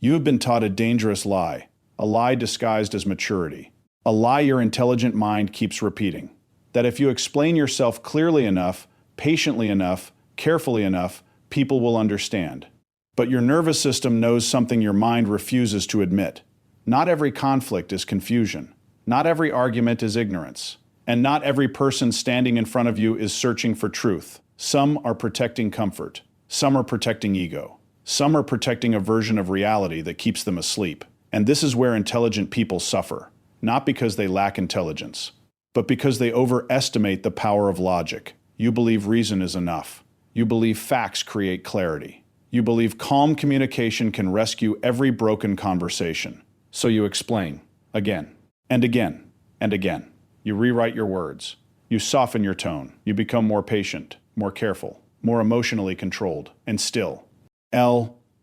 You have been taught a dangerous lie, a lie disguised as maturity, a lie your intelligent mind keeps repeating, that if you explain yourself clearly enough, patiently enough, carefully enough, people will understand. But your nervous system knows something your mind refuses to admit. Not every conflict is confusion. Not every argument is ignorance. And not every person standing in front of you is searching for truth. Some are protecting comfort. Some are protecting ego. Some are protecting a version of reality that keeps them asleep. And this is where intelligent people suffer, not because they lack intelligence, but because they overestimate the power of logic. You believe reason is enough. You believe facts create clarity. You believe calm communication can rescue every broken conversation. So you explain, again, and again, and again. You rewrite your words. You soften your tone. You become more patient, more careful, more emotionally controlled. And still,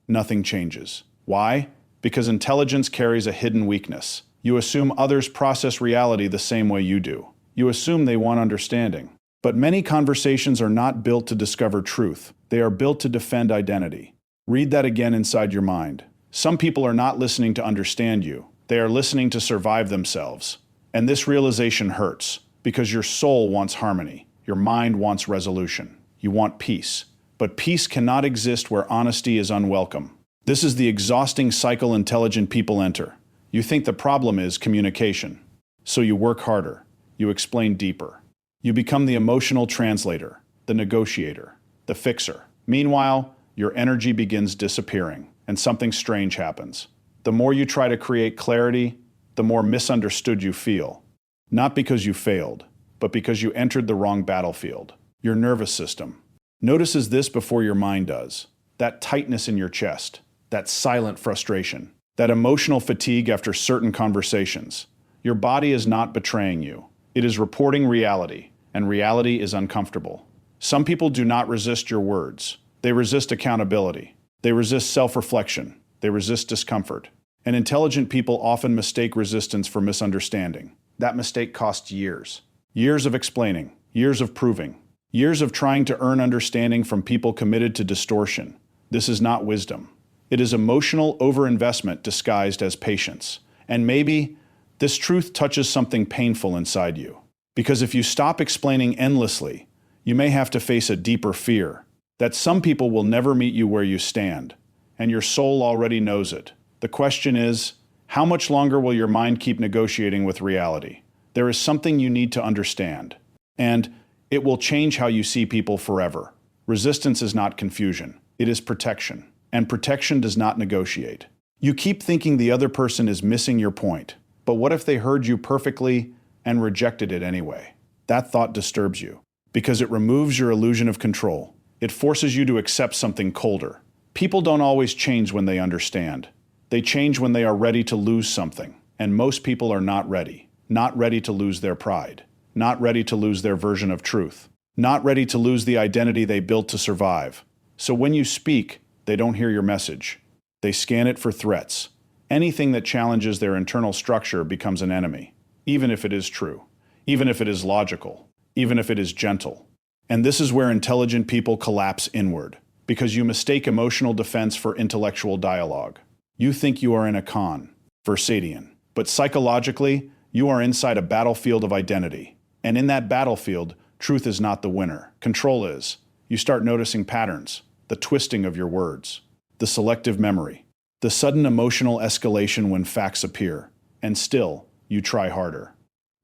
nothing changes. Why? Because intelligence carries a hidden weakness. You assume others process reality the same way you do. You assume they want understanding. But many conversations are not built to discover truth. They are built to defend identity. Read that again inside your mind. Some people are not listening to understand you. They are listening to survive themselves. And this realization hurts, because your soul wants harmony. Your mind wants resolution. You want peace. But peace cannot exist where honesty is unwelcome. This is the exhausting cycle intelligent people enter. You think the problem is communication. So you work harder. You explain deeper. You become the emotional translator, the negotiator, the fixer. Meanwhile, your energy begins disappearing, and something strange happens. The more you try to create clarity, the more misunderstood you feel. Not because you failed, but because you entered the wrong battlefield. Your nervous system notices this before your mind does. That tightness in your chest, that silent frustration, that emotional fatigue after certain conversations. Your body is not betraying you. It is reporting reality, and reality is uncomfortable. Some people do not resist your words. They resist accountability. They resist self-reflection. They resist discomfort. And intelligent people often mistake resistance for misunderstanding. That mistake costs years. Years of explaining, years of proving, years of trying to earn understanding from people committed to distortion. This is not wisdom. It is emotional overinvestment disguised as patience. And maybe this truth touches something painful inside you. Because if you stop explaining endlessly, you may have to face a deeper fear, that some people will never meet you where you stand, and your soul already knows it. The question is, how much longer will your mind keep negotiating with reality? There is something you need to understand, and it will change how you see people forever. Resistance is not confusion, it is protection, and protection does not negotiate. You keep thinking the other person is missing your point, but what if they heard you perfectly and rejected it anyway? That thought disturbs you, because it removes your illusion of control. It forces you to accept something colder. People don't always change when they understand. They change when they are ready to lose something, and most people are not ready. Not ready to lose their pride. Not ready to lose their version of truth. Not ready to lose the identity they built to survive. So when you speak, they don't hear your message. They scan it for threats. Anything that challenges their internal structure becomes an enemy, even if it is true, even if it is logical, even if it is gentle. And this is where intelligent people collapse inward, because you mistake emotional defense for intellectual dialogue. You think you are in a conversation, but psychologically, you are inside a battlefield of identity. And in that battlefield, truth is not the winner. Control is. You start noticing patterns, the twisting of your words, the selective memory, the sudden emotional escalation when facts appear. And still, you try harder.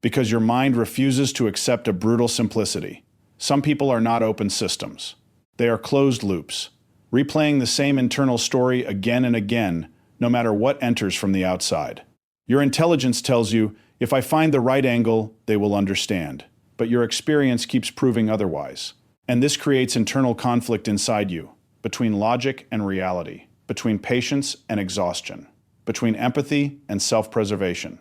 Because your mind refuses to accept a brutal simplicity. Some people are not open systems. They are closed loops, replaying the same internal story again and again, no matter what enters from the outside. Your intelligence tells you, if I find the right angle, they will understand. But your experience keeps proving otherwise. And this creates internal conflict inside you, between logic and reality, between patience and exhaustion, between empathy and self-preservation.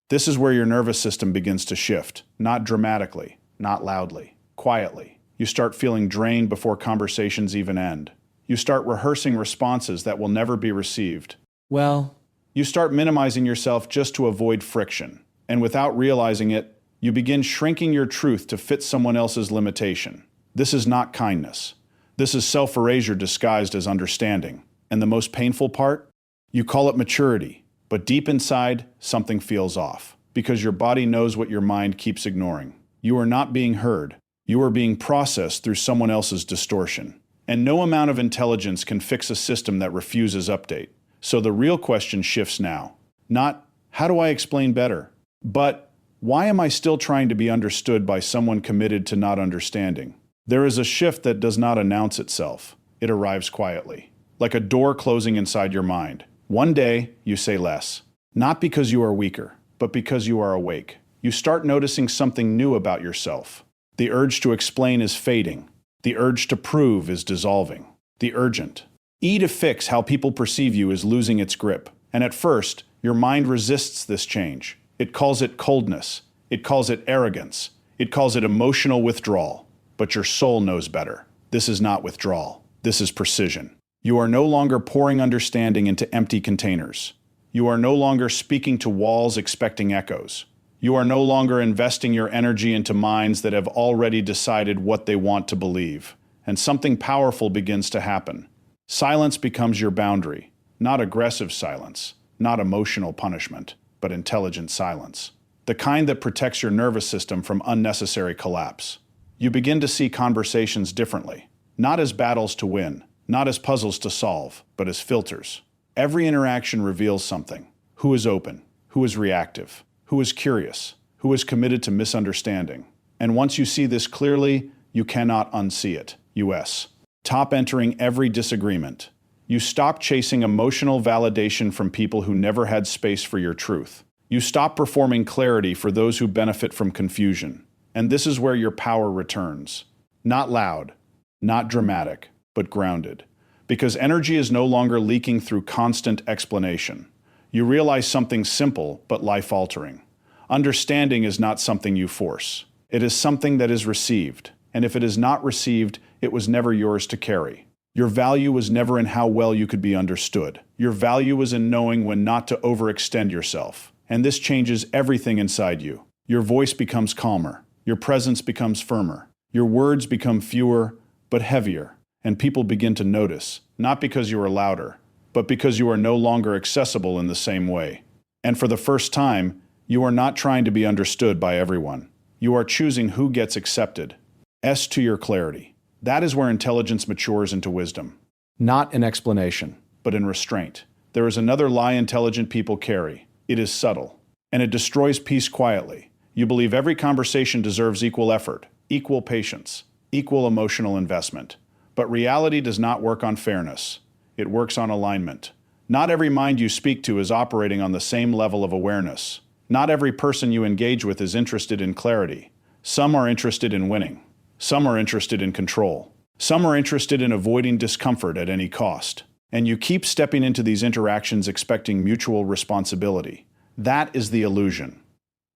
This is where your nervous system begins to shift, not dramatically, not loudly, quietly. You start feeling drained before conversations even end. You start rehearsing responses that will never be received. Well, You start minimizing yourself just to avoid friction. And without realizing it, you begin shrinking your truth to fit someone else's limitation. This is not kindness. This is self-erasure disguised as understanding. And the most painful part? You call it maturity, but deep inside, something feels off, because your body knows what your mind keeps ignoring. You are not being heard. You are being processed through someone else's distortion. And no amount of intelligence can fix a system that refuses update. So the real question shifts now. Not, how do I explain better? But, why am I still trying to be understood by someone committed to not understanding? There is a shift that does not announce itself. It arrives quietly, like a door closing inside your mind. One day, you say less. Not because you are weaker, but because you are awake. You start noticing something new about yourself. The urge to explain is fading. The urge to prove is dissolving. The urgent to fix how people perceive you is losing its grip. And at first, your mind resists this change. It calls it coldness. It calls it arrogance. It calls it emotional withdrawal. But your soul knows better. This is not withdrawal. This is precision. You are no longer pouring understanding into empty containers. You are no longer speaking to walls expecting echoes. You are no longer investing your energy into minds that have already decided what they want to believe. And something powerful begins to happen. Silence becomes your boundary. Not aggressive silence, not emotional punishment, but intelligent silence. The kind that protects your nervous system from unnecessary collapse. You begin to see conversations differently. Not as battles to win, not as puzzles to solve, but as filters. Every interaction reveals something. Who is open? Who is reactive? Who is curious? Who is committed to misunderstanding? And once you see this clearly, you cannot unsee it. US. Top entering every disagreement. You stop chasing emotional validation from people who never had space for your truth. You stop performing clarity for those who benefit from confusion. And this is where your power returns. Not loud, not dramatic, but grounded. Because energy is no longer leaking through constant explanation. You realize something simple but life-altering. Understanding is not something you force. It is something that is received. And if it is not received, it was never yours to carry. Your value was never in how well you could be understood. Your value was in knowing when not to overextend yourself. And this changes everything inside you. Your voice becomes calmer. Your presence becomes firmer. Your words become fewer, but heavier. And people begin to notice, not because you are louder, but because you are no longer accessible in the same way. And for the first time, you are not trying to be understood by everyone. You are choosing who gets accepted. S to your clarity. That is where intelligence matures into wisdom. Not in explanation, but in restraint. There is another lie intelligent people carry. It is subtle, and it destroys peace quietly. You believe every conversation deserves equal effort, equal patience, equal emotional investment. But reality does not work on fairness. It works on alignment. Not every mind you speak to is operating on the same level of awareness. Not every person you engage with is interested in clarity. Some are interested in winning. Some are interested in control. Some are interested in avoiding discomfort at any cost. And you keep stepping into these interactions expecting mutual responsibility. That is the illusion.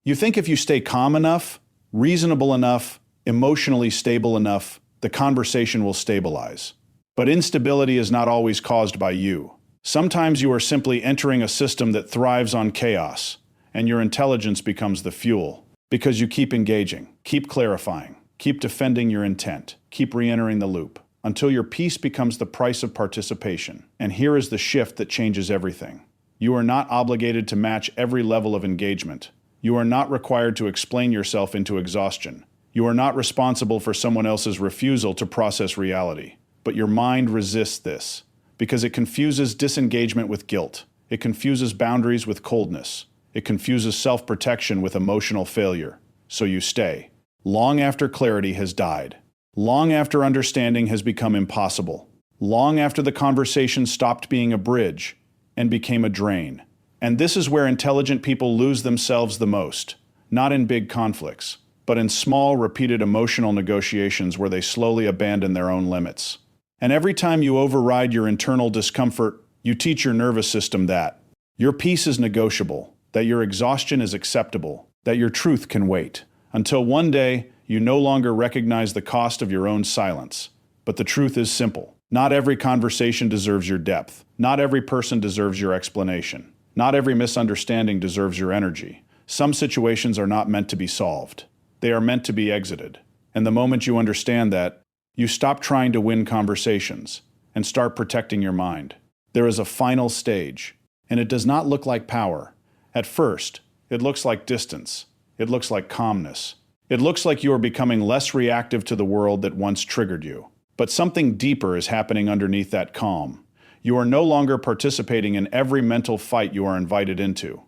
You think if you stay calm enough, reasonable enough, emotionally stable enough, the conversation will stabilize. But instability is not always caused by you. Sometimes you are simply entering a system that thrives on chaos, and your intelligence becomes the fuel. Because you keep engaging, keep clarifying, keep defending your intent, keep re-entering the loop, until your peace becomes the price of participation. And here is the shift that changes everything. You are not obligated to match every level of engagement. You are not required to explain yourself into exhaustion. You are not responsible for someone else's refusal to process reality. But your mind resists this, because it confuses disengagement with guilt. It confuses boundaries with coldness. It confuses self-protection with emotional failure. So you stay. Long after clarity has died. Long after understanding has become impossible. Long after the conversation stopped being a bridge and became a drain. And this is where intelligent people lose themselves the most. Not in big conflicts, but in small, repeated emotional negotiations where they slowly abandon their own limits. And every time you override your internal discomfort, you teach your nervous system that your peace is negotiable, that your exhaustion is acceptable, that your truth can wait. Until one day, you no longer recognize the cost of your own silence. But the truth is simple. Not every conversation deserves your depth. Not every person deserves your explanation. Not every misunderstanding deserves your energy. Some situations are not meant to be solved. They are meant to be exited. And the moment you understand that, you stop trying to win conversations and start protecting your mind. There is a final stage. And it does not look like power. At first, it looks like distance. It looks like calmness. It looks like you are becoming less reactive to the world that once triggered you. But something deeper is happening underneath that calm. You are no longer participating in every mental fight you are invited into.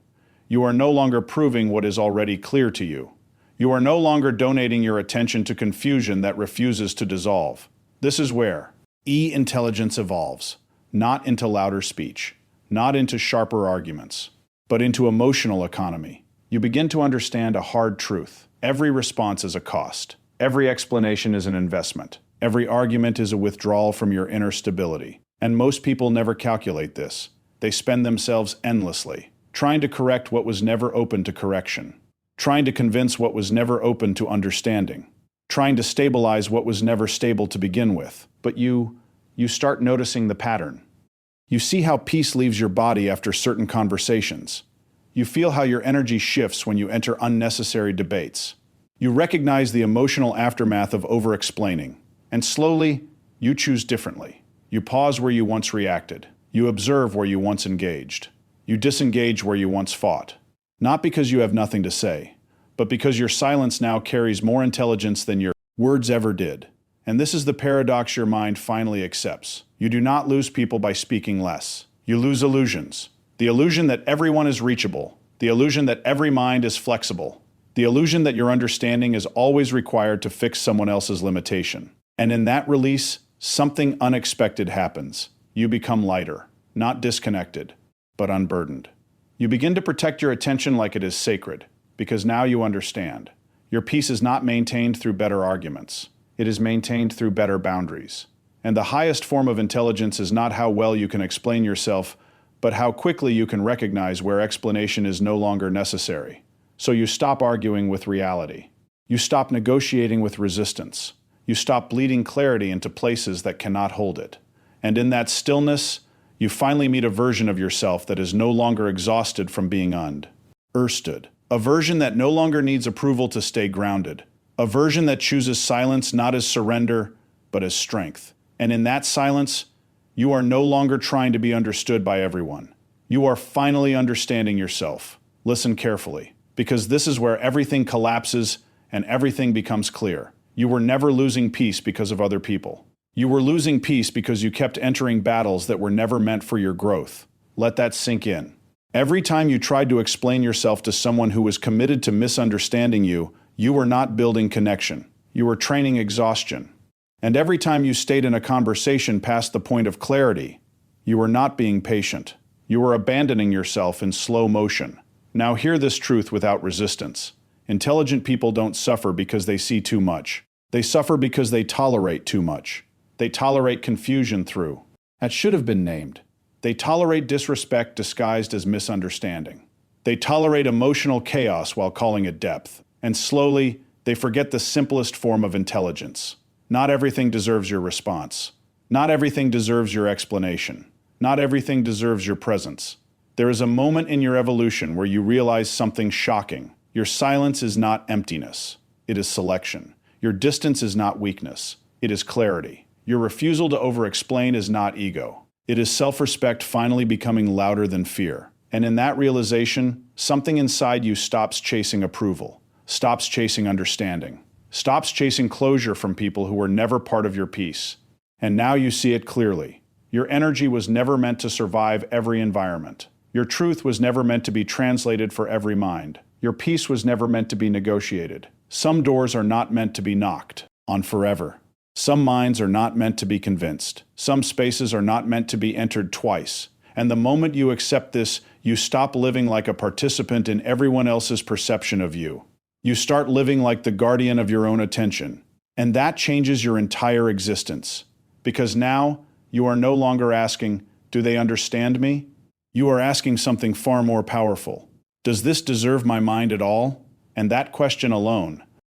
You are no longer proving what is already clear to you. You are no longer donating your attention to confusion that refuses to dissolve. This is where intelligence evolves, not into louder speech, not into sharper arguments, but into emotional economy. You begin to understand a hard truth. Every response is a cost. Every explanation is an investment. Every argument is a withdrawal from your inner stability. And most people never calculate this. They spend themselves endlessly, trying to correct what was never open to correction, trying to convince what was never open to understanding, trying to stabilize what was never stable to begin with. But you start noticing the pattern. You see how peace leaves your body after certain conversations. You feel how your energy shifts when you enter unnecessary debates. You recognize the emotional aftermath of over-explaining. And slowly, you choose differently. You pause where you once reacted. You observe where you once engaged. You disengage where you once fought. Not because you have nothing to say, but because your silence now carries more intelligence than your words ever did. And this is the paradox your mind finally accepts. You do not lose people by speaking less. You lose illusions. The illusion that everyone is reachable. The illusion that every mind is flexible. The illusion that your understanding is always required to fix someone else's limitation. And in that release, something unexpected happens. You become lighter, not disconnected, but unburdened. You begin to protect your attention like it is sacred, because now you understand. Your peace is not maintained through better arguments. It is maintained through better boundaries. And the highest form of intelligence is not how well you can explain yourself, but how quickly you can recognize where explanation is no longer necessary. So you stop arguing with reality. You stop negotiating with resistance. You stop bleeding clarity into places that cannot hold it. And in that stillness, you finally meet a version of yourself that is no longer exhausted from being understood. A version that no longer needs approval to stay grounded. A version that chooses silence not as surrender, but as strength. And in that silence, you are no longer trying to be understood by everyone. You are finally understanding yourself. Listen carefully, because this is where everything collapses and everything becomes clear. You were never losing peace because of other people. You were losing peace because you kept entering battles that were never meant for your growth. Let that sink in. Every time you tried to explain yourself to someone who was committed to misunderstanding you, you were not building connection. You were training exhaustion. And every time you stayed in a conversation past the point of clarity, you were not being patient. You were abandoning yourself in slow motion. Now hear this truth without resistance. Intelligent people don't suffer because they see too much. They suffer because they tolerate too much. They tolerate confusion through. That should have been named. They tolerate disrespect disguised as misunderstanding. They tolerate emotional chaos while calling it depth. And slowly, they forget the simplest form of intelligence. Not everything deserves your response. Not everything deserves your explanation. Not everything deserves your presence. There is a moment in your evolution where you realize something shocking. Your silence is not emptiness. It is selection. Your distance is not weakness. It is clarity. Your refusal to over-explain is not ego. It is self-respect finally becoming louder than fear. And in that realization, something inside you stops chasing approval, stops chasing understanding, stops chasing closure from people who were never part of your peace. And now you see it clearly. Your energy was never meant to survive every environment. Your truth was never meant to be translated for every mind. Your peace was never meant to be negotiated. Some doors are not meant to be knocked on forever. Some minds are not meant to be convinced. Some spaces are not meant to be entered twice. And the moment you accept this, you stop living like a participant in everyone else's perception of you. You start living like the guardian of your own attention. And that changes your entire existence. Because now, you are no longer asking, do they understand me? You are asking something far more powerful. Does this deserve my mind at all? And that question alone